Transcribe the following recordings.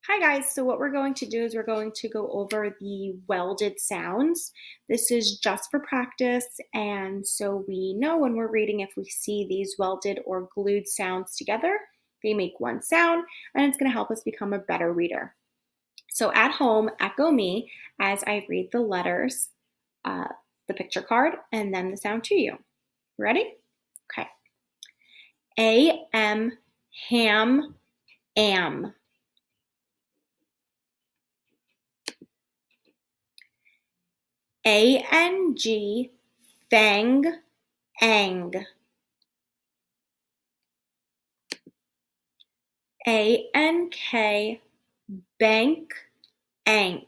Hi guys, so what we're going to do is we're going to go over the welded sounds. This is just for practice, and so we know when we're reading if we see these welded or glued sounds together, they make one sound, and it's going to help us become a better reader. So at home, echo me as I read the letters, uh, the picture card, and then the sound to you. Ready? Okay. A-M, ham, am. A-N-G, fang, ang. A-N-K, bank, ank.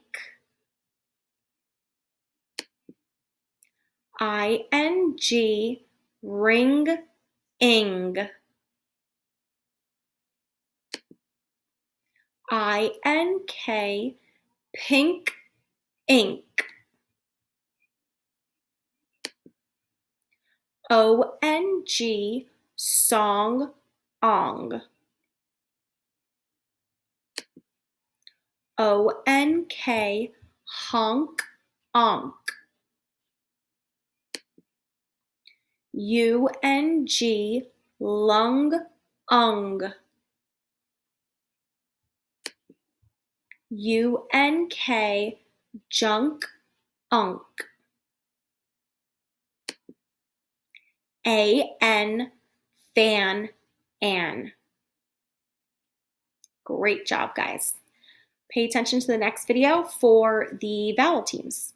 I-N-G, ring, ing. I-N-K, pink, ink. O-N-G, song, ong. O-N-K, honk, onk. U-N-G, lung, ung. U-N-K, junk, unk. A-N, fan, an. Great job, guys. Pay attention to the next video for the vowel teams.